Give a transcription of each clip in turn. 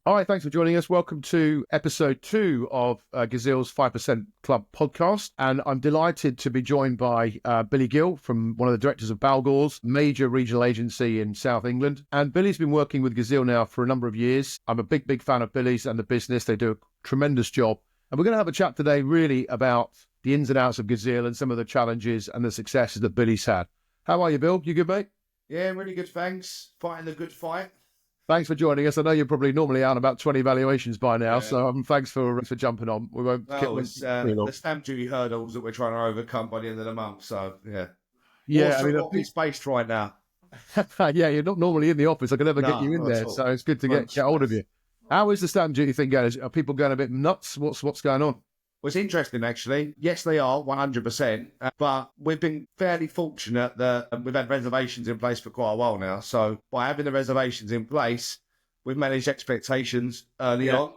Hi, thanks for joining us. Welcome to episode 2 of Gazeal's 5% Club podcast. And I'm delighted to be joined by Billy Gill, from one of the directors of Balgores, major regional agency in South England. And Billy's been working with Gazeal now for a number of years. I'm a big fan of Billy's and the business. They do a tremendous job. And we're going to have a chat today really about the ins and outs of Gazeal and some of the challenges and the successes that Billy's had. How are you, Bill? You good, mate? Yeah, really good, thanks. Fighting the good fight. Thanks for joining us. I know you're probably normally out about 20 valuations by now, so thanks for jumping on. We won't it's the stamp duty hurdles that we're trying to overcome by the end of the month. So yeah. Also, office based right now. Yeah, you're not normally in the office. I can never get you in there, so it's good to get hold of you. How is the stamp duty thing going? Are people going a bit nuts? What's going on? Well, it's interesting, actually. Yes, they are 100%, but we've been fairly fortunate that we've had reservations in place for quite a while now. So by having the reservations in place, we've managed expectations early on.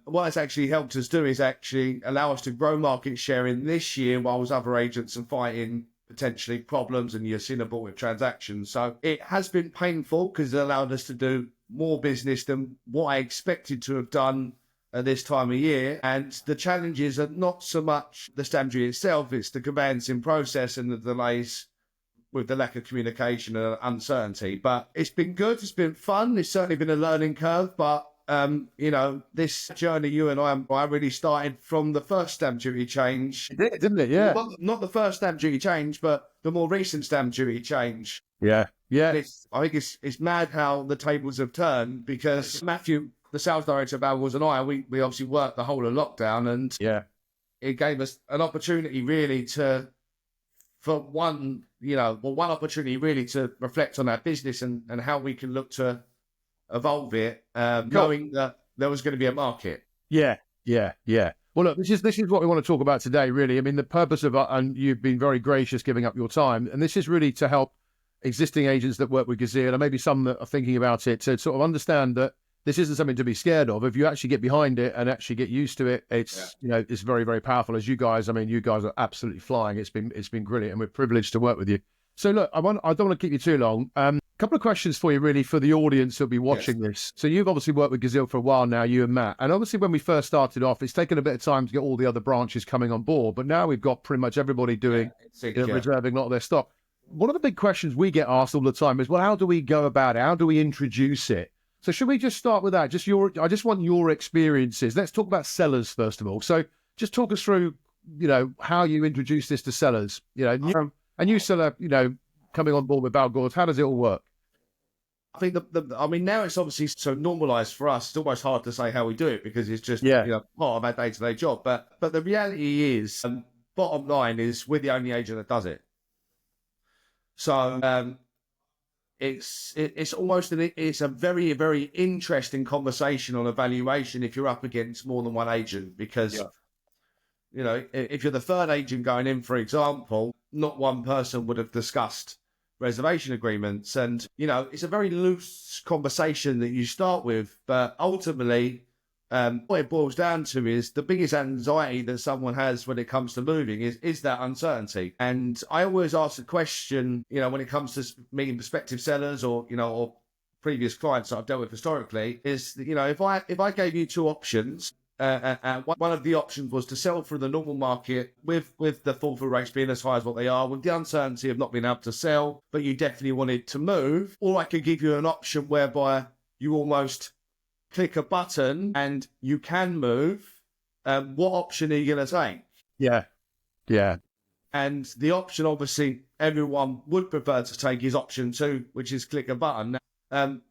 What it's actually helped us do is actually allow us to grow market share in this year, whilst other agents are fighting potentially problems and you're seeing aborted transactions. So it has been painful because it allowed us to do more business than what I expected to have done at this time of year. And the challenges are not so much the stamp duty itself, it's the conveyancing process and the delays with the lack of communication and uncertainty. But it's been good, it's been fun, it's certainly been a learning curve, but this journey, you and I really started from the first stamp duty change. It did, didn't it? Yeah. Not the first stamp duty change, but the more recent stamp duty change. Yeah. I think it's mad how the tables have turned, because Matthew, the sales director of Balgores, and we obviously worked the whole of lockdown, and it gave us an opportunity really one opportunity really to reflect on our business and how we can look to evolve it, knowing that there was going to be a market. Yeah. Well, look, this is what we want to talk about today, really. I mean, the purpose of and you've been very gracious giving up your time, and this is really to help existing agents that work with Gazeal, and maybe some that are thinking about it, to sort of understand that this isn't something to be scared of. If you actually get behind it and actually get used to it, it's it's very, very powerful. As you guys, you guys are absolutely flying. It's been brilliant, and we're privileged to work with you. So look, I don't want to keep you too long. A couple of questions for you, really, for the audience who'll be watching this. So you've obviously worked with Gazeal for a while now, you and Matt. And obviously when we first started off, it's taken a bit of time to get all the other branches coming on board. But now we've got pretty much everybody doing reserving a lot of their stock. One of the big questions we get asked all the time is, well, how do we go about it? How do we introduce it? So should we just start with that? I just want your experiences. Let's talk about sellers first of all. So just talk us through, how you introduce this to sellers. A new seller, coming on board with Balgores. How does it all work? I think now it's obviously so normalised for us. It's almost hard to say how we do it because it's just part of our day-to-day job. But the reality is, bottom line is, we're the only agent that does it. So it's almost it's a very, very interesting conversation on evaluation if you're up against more than one agent, because if you're the third agent going in, for example, not one person would have discussed reservation agreements, and it's a very loose conversation that you start with, but ultimately what it boils down to is the biggest anxiety that someone has when it comes to moving is that uncertainty. And I always ask the question, when it comes to meeting prospective sellers or previous clients that I've dealt with historically, is if I gave you two options, one of the options was to sell through the normal market with the fall-through rates being as high as what they are, with the uncertainty of not being able to sell, but you definitely wanted to move, or I could give you an option whereby you almost click a button and you can move. What option are you going to take? Yeah. And the option, obviously, everyone would prefer to take is option 2, which is click a button. Part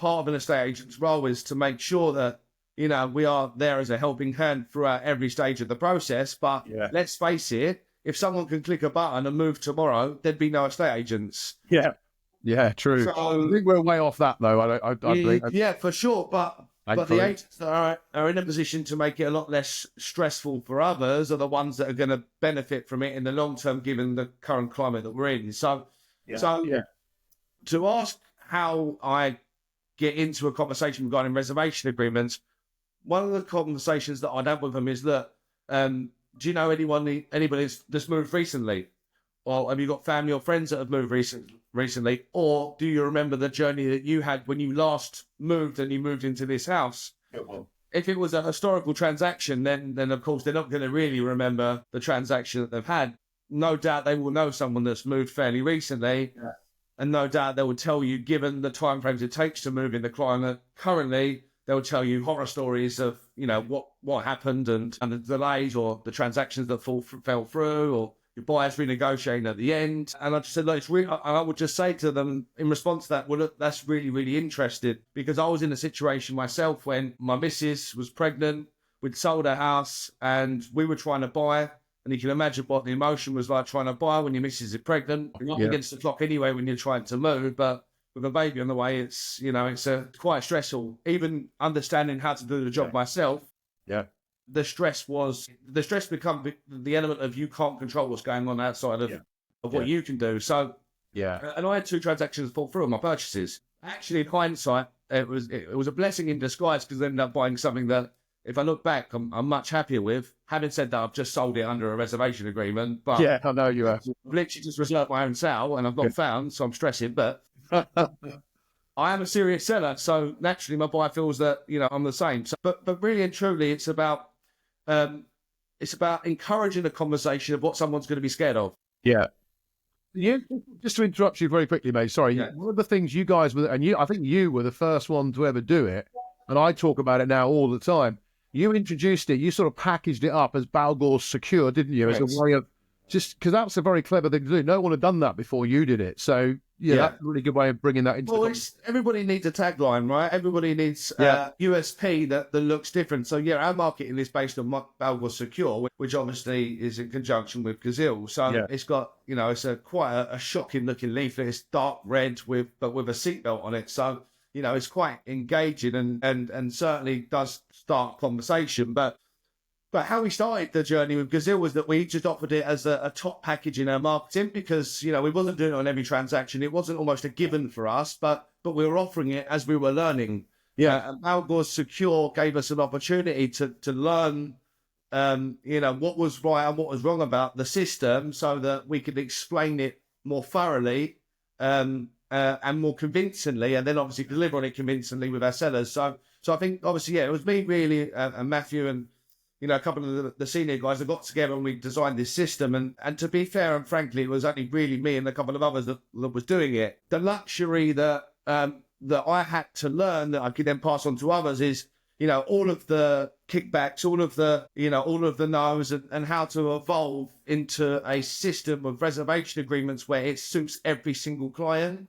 of an estate agent's role is to make sure that we are there as a helping hand throughout every stage of the process. But let's face it, if someone can click a button and move tomorrow, there'd be no estate agents. Yeah, true. So, I think we're way off that, though. I think. Yeah, for sure. But the agents that are in a position to make it a lot less stressful for others are the ones that are going to benefit from it in the long term, given the current climate that we're in. So to ask how I get into a conversation regarding reservation agreements, one of the conversations that I'd have with them is that, do you know anybody that's moved recently? Or have you got family or friends that have moved recently? Or do you remember the journey that you had when you last moved and you moved into this house? If it was a historical transaction, then of course they're not going to really remember the transaction that they've had. No doubt they will know someone that's moved fairly recently, and no doubt they will tell you, given the timeframes it takes to move in the climate currently, they'll tell you horror stories of what happened and the delays or the transactions that fell through, or your buyers renegotiating at the end. And I just said, look, it's really, I would just say to them in response to that, well, look, that's really, really interesting, because I was in a situation myself when my missus was pregnant, we'd sold a house and we were trying to buy. And you can imagine what the emotion was like trying to buy when your missus is pregnant. You're up against the clock anyway when you're trying to move, but with a baby on the way, it's quite stressful. Even understanding how to do the job myself, the stress become the element of you can't control what's going on outside of what you can do. So and I had 2 transactions fall through on my purchases. Actually, in hindsight, it was a blessing in disguise, because I ended up buying something that, if I look back, I'm much happier with. Having said that, I've just sold it under a reservation agreement. But I know you have. I've literally just reserved my own sale, and I've not found, so I'm stressing. But I am a serious seller, so naturally my buyer feels that I'm the same. So, but really and truly, it's about encouraging a conversation of what someone's going to be scared of. Yeah. Just to interrupt you very quickly, mate. Sorry. One of the things you guys were, and I think you were the first one to ever do it, and I talk about it now all the time. You introduced it, you sort of packaged it up as Balgores Secure, didn't you? As a way of, just because that's a very clever thing to do. No one had done that before you did it. So, that's a really good way of bringing that into everybody needs a tagline, right? Everybody needs a USP that looks different. So, our marketing is based on Balgores Secure, which obviously is in conjunction with Gazeal. So, it's got, it's quite a shocking looking leaflet. It's dark red but with a seatbelt on it. So, it's quite engaging and certainly does start conversation. But how we started the journey with Gazeal was that we just offered it as a top package in our marketing, because, we wasn't doing it on every transaction. It wasn't almost a given for us, but we were offering it as we were learning. And Balgores Secure gave us an opportunity to learn, what was right and what was wrong about the system, so that we could explain it more thoroughly, and more convincingly, and then obviously deliver on it convincingly with our sellers. So I think obviously, it was me really, and Matthew and, a couple of the senior guys that got together and we designed this system. And to be fair and frankly, it was only really me and a couple of others that was doing it. The luxury that I had to learn that I could then pass on to others is, all of the kickbacks, all of the no's, and how to evolve into a system of reservation agreements where it suits every single client.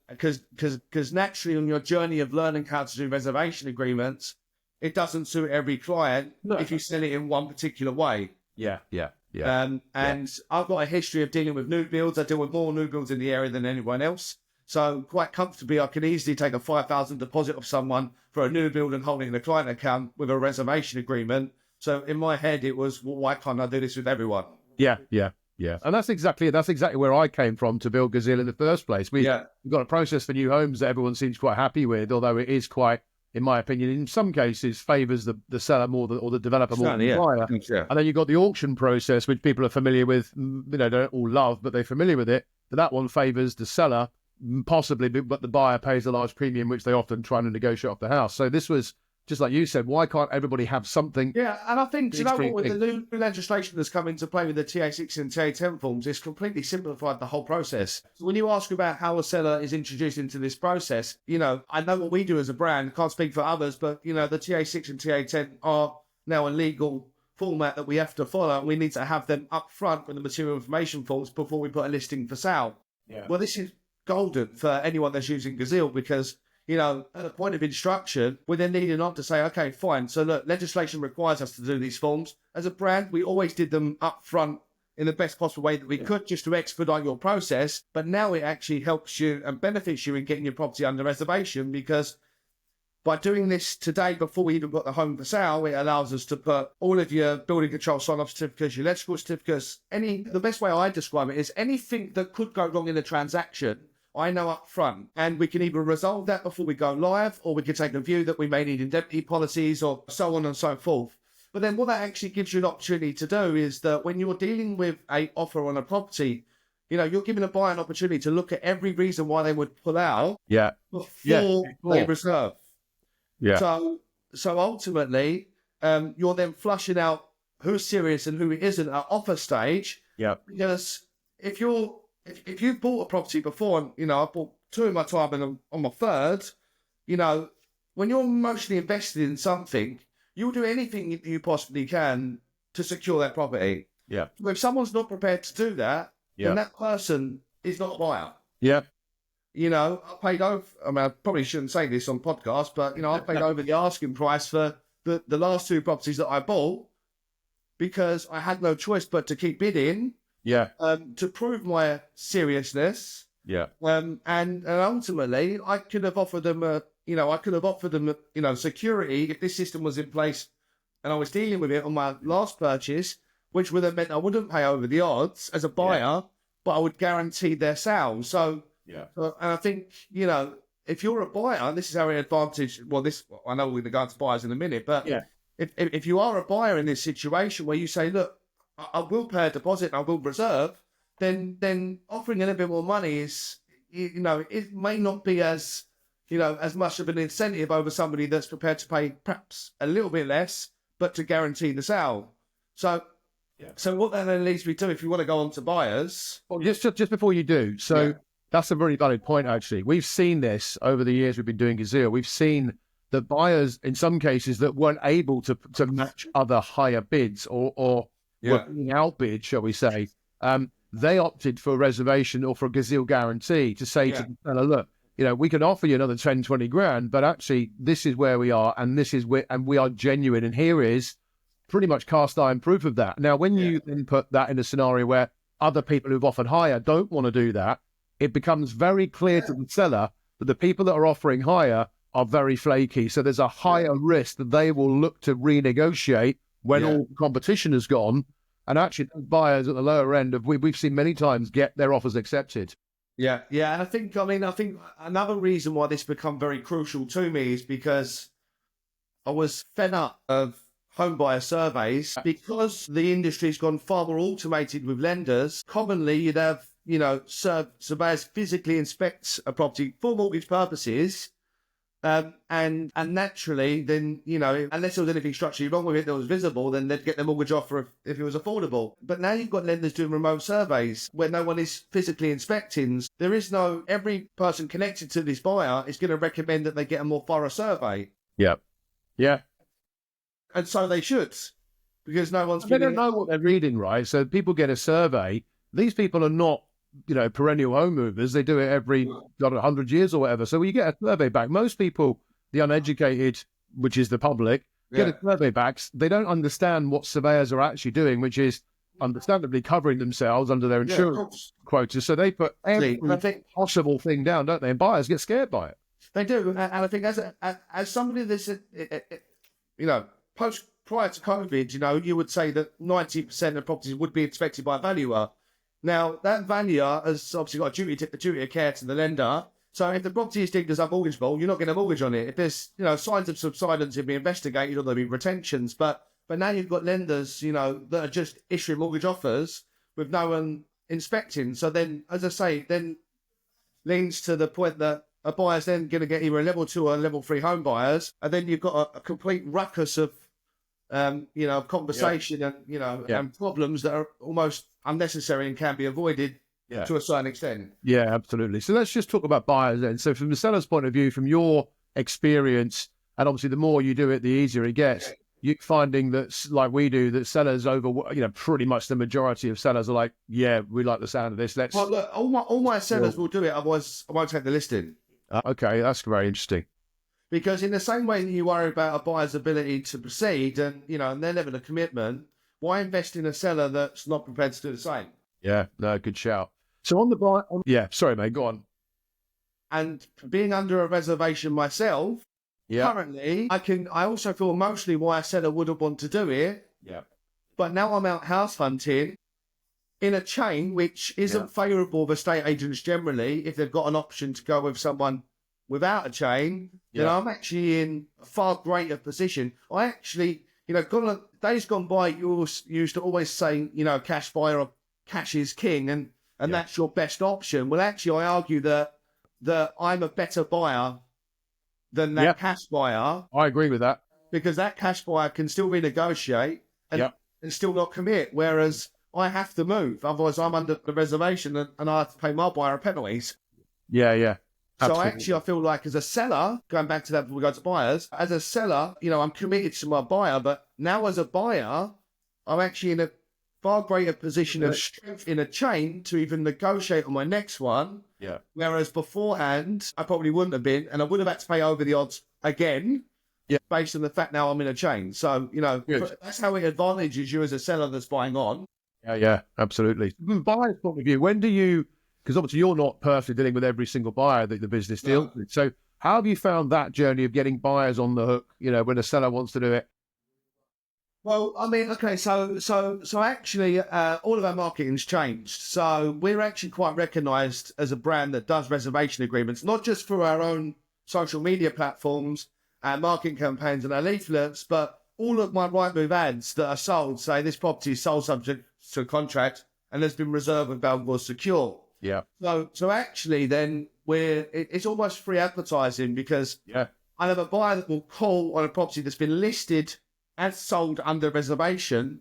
Because naturally, on your journey of learning how to do reservation agreements, it doesn't suit every client if you sell it in one particular way. And I've got a history of dealing with new builds. I deal with more new builds in the area than anyone else. So quite comfortably, I can easily take a 5,000 deposit of someone for a new build and hold it in a client account with a reservation agreement. So in my head, it was, well, why can't I do this with everyone? Yeah. And that's exactly where I came from to build Gazeal in the first place. We've got a process for new homes that everyone seems quite happy with, although it is quite, in my opinion, in some cases favours the seller more or the developer more than the buyer. And then you've got the auction process, which people are familiar with, don't all love, but they're familiar with it. But that one favours the seller, possibly, but the buyer pays a large premium, which they often try to negotiate off the house. So this was, just like you said, why can't everybody have something? Yeah, and I think, with the new legislation that's come into play with the TA6 and TA10 forms, it's completely simplified the whole process. So when you ask about how a seller is introduced into this process, I know what we do as a brand, can't speak for others, but, the TA6 and TA10 are now a legal format that we have to follow, and we need to have them up front with the material information forms before we put a listing for sale. Well, this is golden for anyone that's using Gazeal, because at the point of instruction, we're then needing on to say, okay, fine. So look, legislation requires us to do these forms. As a brand, we always did them up front in the best possible way that we could, just to expedite your process. But now it actually helps you and benefits you in getting your property under reservation, because by doing this today, before we even got the home for sale, it allows us to put all of your building control sign-off certificates, your electrical certificates, the best way I describe it is anything that could go wrong in a transaction, I know up front, and we can either resolve that before we go live, or we can take a view that we may need indemnity policies or so on and so forth. But then what that actually gives you an opportunity to do is that when you're dealing with a offer on a property, you're giving a buyer an opportunity to look at every reason why they would pull out before they reserve. Yeah. So ultimately, you're then flushing out who's serious and who isn't at offer stage. Yeah. Because if you've bought a property before, and I bought 2 in my time and I'm on my 3rd, when you're emotionally invested in something, you'll do anything you possibly can to secure that property. Yeah. But if someone's not prepared to do that, then that person is not a buyer. Yeah. I paid over, I probably shouldn't say this on podcast, but, I paid over the asking price for the last 2 properties that I bought because I had no choice but to keep bidding. Yeah. To prove my seriousness. Yeah. And ultimately, I could have offered them security if this system was in place and I was dealing with it on my last purchase, which would have meant I wouldn't pay over the odds as a buyer, but I would guarantee their sale. So, and I think, if you're a buyer, this is our advantage. Well, I know we're going to go into buyers in a minute, but if you are a buyer in this situation where you say, look, I will pay a deposit and I will reserve, then offering a little bit more money is, it may not be as much of an incentive over somebody that's prepared to pay perhaps a little bit less, but to guarantee the sale. So what that then leads me to, if you want to go on to buyers. Well, just before you do, that's a very valid point, actually. We've seen this over the years we've been doing Gazeal. We've seen the buyers, in some cases, that weren't able to match other higher bids or were being outbid, shall we say. They opted for a reservation or for a Gazeal guarantee to say to the seller, look, we can offer you another 10, 20 grand, but actually this is where we are and we are genuine. And here is pretty much cast iron proof of that. Now, when you then put that in a scenario where other people who've offered higher don't want to do that, it becomes very clear to the seller that the people that are offering higher are very flaky. So there's a higher risk that they will look to renegotiate when all competition has gone. And actually, buyers at the lower end we've seen many times get their offers accepted. Yeah. And I think another reason why this become very crucial to me is because I was fed up of home buyer surveys because the industry's gone far more automated with lenders. Commonly, you'd have, surveyors physically inspect a property for mortgage purposes. And naturally, then, unless there was anything structurally wrong with it that was visible, then they'd get the mortgage offer if it was affordable. But now you've got lenders doing remote surveys where no one is physically inspecting. There is every person connected to this buyer is going to recommend that they get a more thorough survey. Yeah. Yeah. And so they should, because no one's... They don't know what they're reading, right? So people get a survey. These people are not perennial home movers. They do it every 100 years or whatever. So when you get a survey back, most people, the uneducated, which is the public, get a survey back. They don't understand what surveyors are actually doing, which is understandably covering themselves under their insurance quotas. So they put every possible thing down, don't they? And buyers get scared by it. They do. And I think as somebody that's, prior to COVID, you would say that 90% of properties would be inspected by a valuer. Now, that valuer has obviously got a duty of care to the lender. So if the property is deemed as unmortgageable, you're not getting a mortgage on it. If there's, signs of subsidence, it'll be investigated or there'll be retentions. But now you've got lenders, that are just issuing mortgage offers with no one inspecting. So then, as I say, then leans to the point that a buyer's then going to get either a level 2 or a level 3 home buyers. And then you've got a complete ruckus of, conversation and problems that are almost unnecessary and can be avoided to a certain extent. Yeah, absolutely. So let's just talk about buyers then. So from the seller's point of view, from your experience, and obviously the more you do it, the easier it gets. You're finding that, like we do, that sellers pretty much the majority of sellers are like, yeah, we like the sound of this. Well, look, all my sellers will do it. Otherwise, I won't take the listing. Okay, that's very interesting. Because in the same way that you worry about a buyer's ability to proceed and, and their level of commitment, why invest in a seller that's not prepared to do the same? Yeah, no, good shout. So on the buy... sorry, mate, go on. And being under a reservation myself, currently, I also feel emotionally why a seller wouldn't want to do it. Yeah. But now I'm out house hunting in a chain which isn't favourable of estate agents generally. If they've got an option to go with someone without a chain, then I'm actually in a far greater position. I actually, Days gone by, you used to always say, cash buyer or cash is king, and that's your best option. Well, actually, I argue that I'm a better buyer than that cash buyer. I agree with that. Because that cash buyer can still renegotiate and still not commit, whereas I have to move. Otherwise, I'm under the reservation and I have to pay my buyer penalties. Yeah. So actually, I feel like as a seller, going back to that before we go to buyers, as a seller, I'm committed to my buyer, but now as a buyer, I'm actually in a far greater position of strength in a chain to even negotiate on my next one. Yeah. Whereas beforehand, I probably wouldn't have been, and I would have had to pay over the odds again. Yeah, based on the fact now I'm in a chain. So, that's how it advantages you as a seller that's buying on. Yeah, absolutely. From a buyer's point of view, when do you, because obviously you're not personally dealing with every single buyer that the business deals with. So how have you found that journey of getting buyers on the hook, when a seller wants to do it? Well, I mean, okay, so actually, all of our marketing's changed. So we're actually quite recognised as a brand that does reservation agreements, not just for our own social media platforms, our marketing campaigns and our leaflets, but all of my Rightmove ads that are sold say this property is sold subject to contract and has been reserved with Balgores Secure. Yeah. So actually then it's almost free advertising because I have a buyer that will call on a property that's been listed as sold under reservation.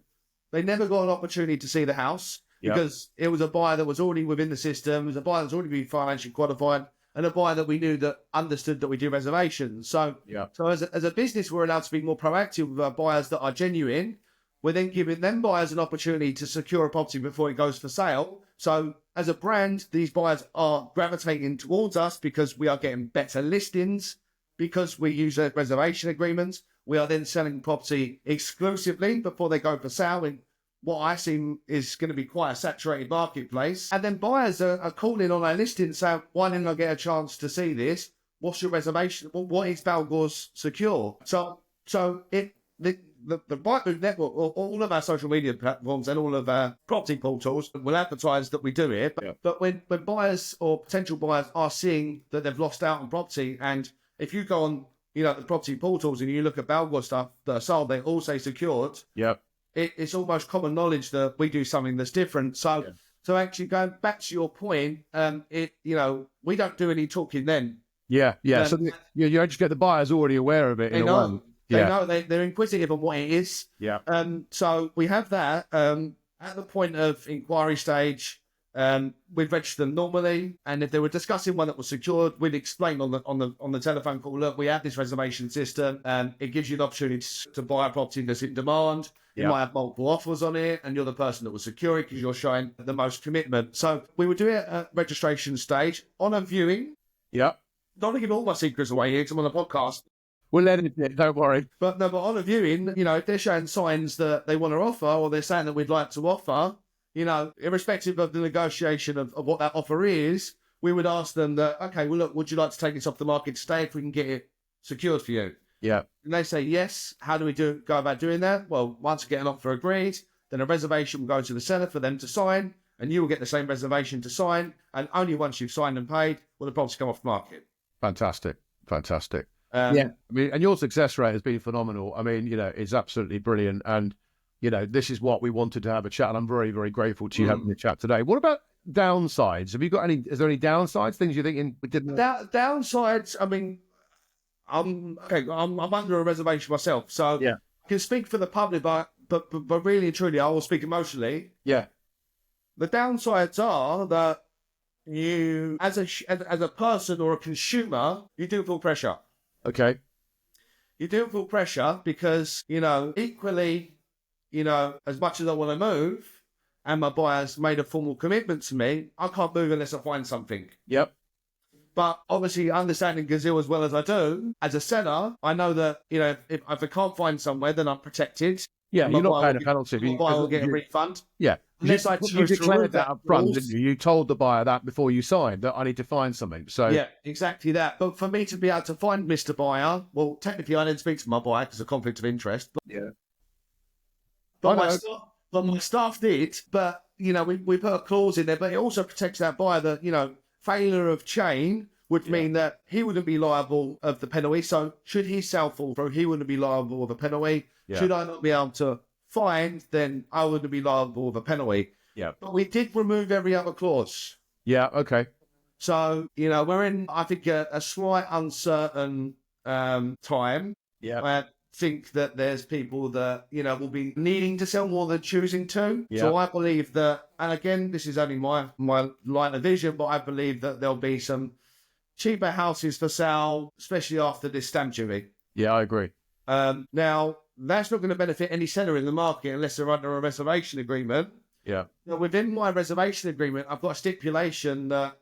They never got an opportunity to see the house because it was a buyer that was already within the system. It was a buyer that's already been financially qualified, and a buyer that we knew that understood that we do reservations. So as a business, we're allowed to be more proactive with our buyers that are genuine. We're then giving them buyers an opportunity to secure a property before it goes for sale. So as a brand, these buyers are gravitating towards us because we are getting better listings, because we use reservation agreements. We are then selling property exclusively before they go for sale in what I see is going to be quite a saturated marketplace. And then buyers are calling on our listing saying, why didn't I get a chance to see this? What's your reservation? What is Balgores Secure? So the Rightmove network, all of our social media platforms and all of our property portals will advertise that we do it. But when buyers or potential buyers are seeing that they've lost out on property, and if you go on the property portals and you look at Balgores stuff that are sold, they all say secured. It's almost common knowledge that we do something that's different. So actually going back to your point, we don't do any talking then. So you just get the buyers already aware of it. They know. They know. They're inquisitive on what it is. So we have that at the point of inquiry stage. We'd register them normally, and if they were discussing one that was secured, we'd explain on the telephone call, look, we have this reservation system, and it gives you an opportunity to buy a property that's in demand. You might have multiple offers on it, and you're the person that will secure it because you're showing the most commitment. So we would do it at registration stage on a viewing. Don't want to give all my secrets away here because I'm on a podcast. We'll edit it, don't worry. But on a viewing, if they're showing signs that they want to offer, or they're saying that we'd like to offer, irrespective of the negotiation of what that offer is, we would ask them that, okay, well, look, would you like to take this off the market today if we can get it secured for you? And they say, yes. How do we go about doing that? Well, once we get an offer agreed, then a reservation will go to the seller for them to sign, and you will get the same reservation to sign. And only once you've signed and paid will the property come off the market. Fantastic. I mean, and your success rate has been phenomenal. I mean, it's absolutely brilliant. And, this is what we wanted to have a chat. And I'm very, very grateful to you having the chat today. What about downsides? Have you got is there any downsides, things you're thinking we didn't? Downsides, I mean, I'm under a reservation myself. So I can speak for the public, but really and truly, I will speak emotionally. The downsides are that you, as a person or a consumer, you do feel pressure. Okay. You do feel pressure because, equally, as much as I want to move and my buyer's made a formal commitment to me, I can't move unless I find something. But obviously, understanding Gazeal as well as I do, as a seller, I know that, if I can't find somewhere, then I'm protected. You're not paying a penalty. My buyer will get a refund. Unless you declared that up front, didn't you? You told the buyer that before you signed, that I need to find something. So exactly that. But for me to be able to find Mr. Buyer, well, technically I didn't speak to my buyer because of conflict of interest. But my staff did. But we put a clause in there. But it also protects that buyer that failure of chain would mean that he wouldn't be liable of the penalty. So should his sale fall through, he wouldn't be liable of a penalty. Yeah. Should I not be able to find, then I wouldn't be liable of a penalty. Yeah. But we did remove every other clause. Yeah. Okay. So, we're in, I think, a slight uncertain time. Yeah. I think that there's people that, will be needing to sell more than choosing to. Yeah. So I believe that, and again, this is only my line of vision, but I believe that there'll be some cheaper houses for sale, especially after this stamp duty. Yeah, I agree. Now, that's not going to benefit any seller in the market unless they're under a reservation agreement. Yeah. Now, within my reservation agreement, I've got a stipulation that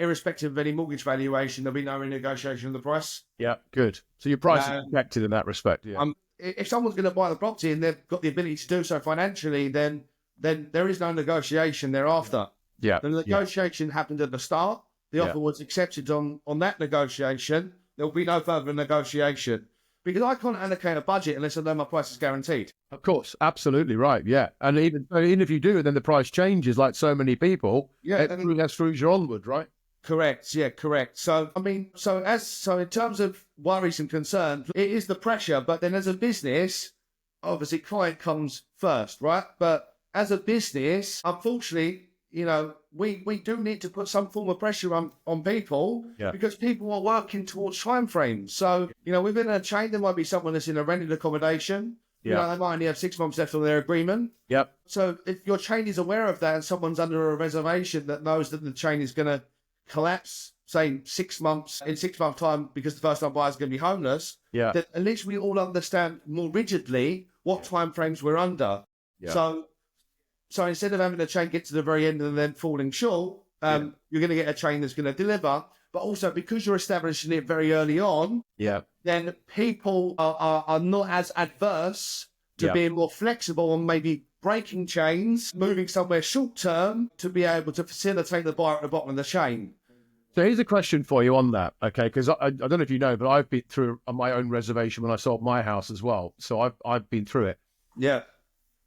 irrespective of any mortgage valuation, there'll be no renegotiation of the price. Yeah, good. So your price is protected in that respect. Yeah. If someone's going to buy the property and they've got the ability to do so financially, then there is no negotiation thereafter. Yeah. The negotiation happened at the start. The offer was accepted on that negotiation. There will be no further negotiation. Because I can't allocate a budget unless I know my price is guaranteed. Of course, absolutely right. Yeah, and even if you do, then the price changes like so many people. Yeah, that screws you onward, right? Correct. Yeah, correct. So so in terms of worries and concerns, it is the pressure. But then as a business, obviously client comes first, right? But as a business, unfortunately, we do need to put some form of pressure on people because people are working towards time frames. So, within a chain, there might be someone that's in a rented accommodation. They might only have 6 months left on their agreement. Yep. So if your chain is aware of that and someone's under a reservation that knows that the chain is going to collapse, say in 6 months time, because the first time buyer is going to be homeless, then at least we all understand more rigidly what time frames we're under. Yeah. So instead of having a chain get to the very end and then falling short, you're going to get a chain that's going to deliver. But also because you're establishing it very early on, then people are not as adverse to being more flexible and maybe breaking chains, moving somewhere short term to be able to facilitate the buyer at the bottom of the chain. So here's a question for you on that, okay? Because I don't know if you know, but I've been through my own reservation when I sold my house as well. So I've been through it. Yeah.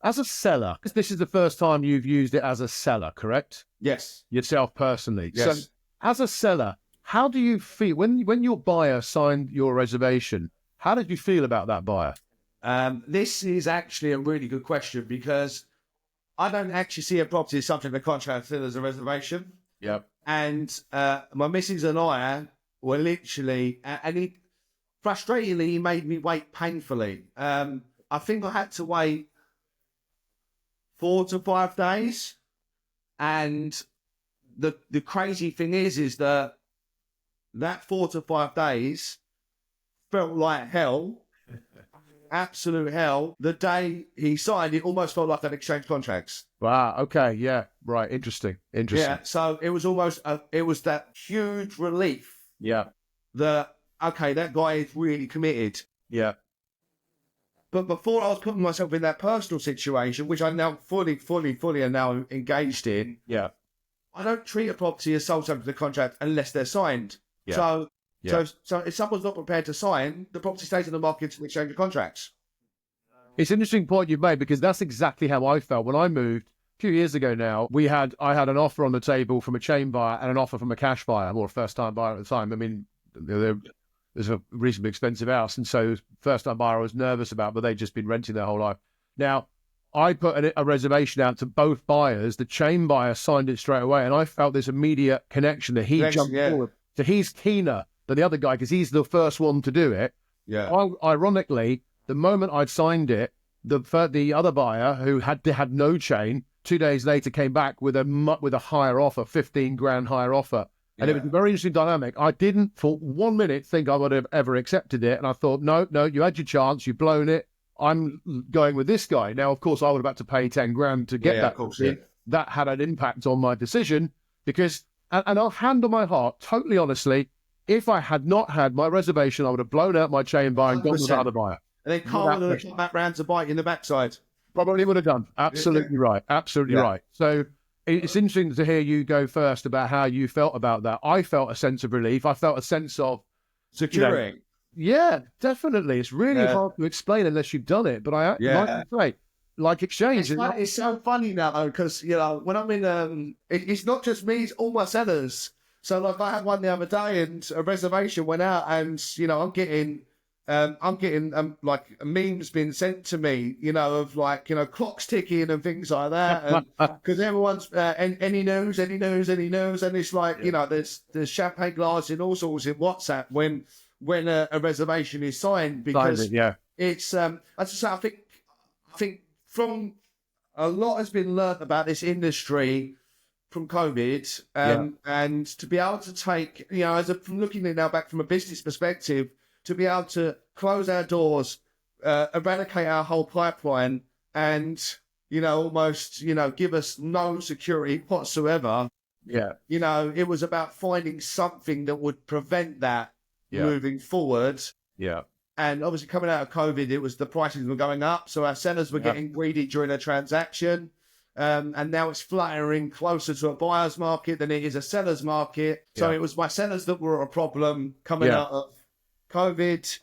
As a seller, because this is the first time you've used it as a seller, correct? Yes. Yourself personally. Yes. So as a seller, how do you feel when your buyer signed your reservation? How did you feel about that buyer? This is actually a really good question because I don't actually see a property as something the contract said as a reservation. Yep. And my missus and I were literally, and frustratingly, he made me wait painfully. I think I had to wait 4 to 5 days. And the crazy thing is that 4 to 5 days felt like hell, absolute hell. The day he signed, it almost felt like an exchange contracts. Wow. Okay. Yeah. Right. Interesting. Yeah. So it was almost, it was that huge relief. Yeah. That, okay, that guy is really committed. Yeah. But before I was putting myself in that personal situation, which I'm now fully are now engaged in. Yeah. I don't treat a property as sold subject to contract unless they're signed. Yeah. So if someone's not prepared to sign, the property stays in the market to exchange of contracts. It's an interesting point you've made because that's exactly how I felt when I moved a few years ago now. I had an offer on the table from a chain buyer and an offer from a cash buyer, or a first-time buyer at the time. I mean, there's a reasonably expensive house, and so first-time buyer I was nervous about, but they'd just been renting their whole life. Now, I put a reservation out to both buyers. The chain buyer signed it straight away, and I felt this immediate connection that he jumped forward. So he's keener than the other guy because he's the first one to do it. Yeah. Ironically, the moment I'd signed it, the other buyer who had no chain 2 days later came back with a higher offer, 15 grand higher offer. And it was a very interesting dynamic. I didn't for 1 minute think I would have ever accepted it. And I thought, no, you had your chance. You've blown it. I'm going with this guy. Now, of course, I would have had to pay 10 grand to get that. Of course, That had an impact on my decision because, and I'll hand on my heart, totally honestly, if I had not had my reservation, I would have blown out my chain buyer and gone with the other buyer. And then Carl would have come back round to bite you in the backside. Probably would have done. Absolutely right. Absolutely right. So it's interesting to hear you go first about how you felt about that. I felt a sense of relief. I felt a sense of securing. Yeah, definitely. It's really hard to explain unless you've done it. But like exchange. It's so funny now, though, because, when I'm in, it's not just me, it's all my sellers. So like I had one the other day, and a reservation went out, and I'm getting like memes being sent to me, of like clocks ticking and things like that, and because everyone's any news, and it's like there's champagne glass and all sorts in WhatsApp when a reservation is signed, because it's as I say, I think from a lot has been learnt about this industry from COVID, and to be able to take, from looking at it now back from a business perspective, to be able to close our doors, eradicate our whole pipeline, and almost give us no security whatsoever. It was about finding something that would prevent that moving forward. And obviously, coming out of COVID, it was the prices were going up, so our sellers were getting greedy during a transaction. And now it's fluttering closer to a buyer's market than it is a seller's market. So it was my sellers that were a problem coming out of COVID.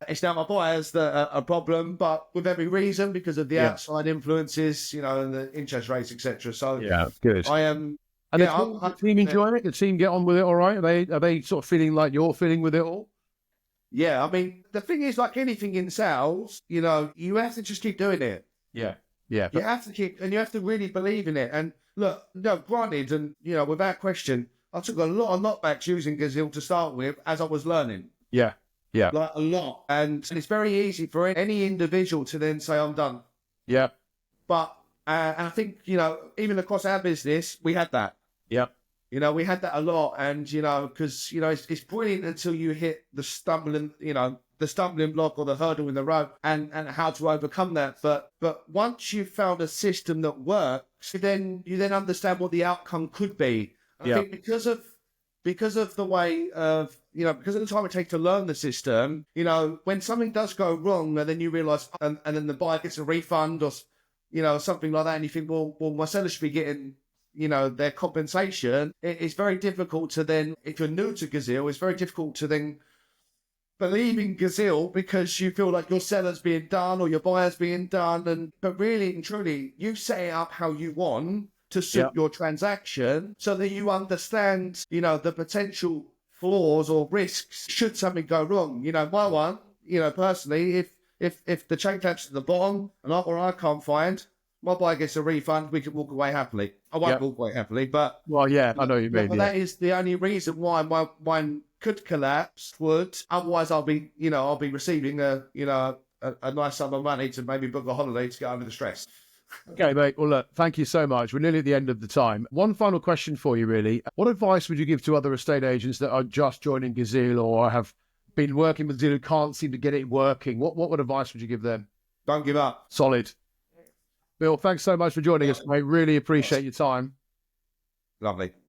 It's now my buyers that are a problem, but with every reason, because of the outside influences, and the interest rates, etc. So good. I am. And the team enjoying it? The team get on with it all right? Are they sort of feeling like you're feeling with it all? Yeah, I mean, the thing is, like anything in sales, you have to just keep doing it. Yeah. You have to keep, and you have to really believe in it. And look, granted, and without question, I took a lot of knockbacks using Gazeal to start with as I was learning. Yeah. Like a lot. And it's very easy for any individual to then say, I'm done. Yeah. But, and I think, even across our business, we had that. Yeah. We had that a lot, and because it's brilliant until you hit the stumbling block or the hurdle in the road, and how to overcome that. But once you've found a system that works, then you understand what the outcome could be. I think because of the way of because of the time it takes to learn the system, when something does go wrong, and then you realise, and then the buyer gets a refund or something like that, and you think, well, my seller should be getting their compensation. It's very difficult to then, if you're new to Gazeal, it's very difficult to then believe in Gazeal because you feel like your seller's being done or your buyer's being done. But really and truly, you set it up how you want to suit your transaction, so that you understand, the potential flaws or risks should something go wrong. My one, personally, if the chain clamps at the bottom and I can't find, my buyer gets a refund, we can walk away happily. I won't walk away happily, but... Well, I know what you mean. But that is the only reason why mine could collapse, otherwise I'll be receiving a nice sum of money to maybe book a holiday to get over the stress. Okay, mate. Well, look, thank you so much. We're nearly at the end of the time. One final question for you, really. What advice would you give to other estate agents that are just joining Gazeal or have been working with Gazeal who can't seem to get it working? What advice would you give them? Don't give up. Solid. Bill, thanks so much for joining us, mate. Really appreciate your time. Lovely.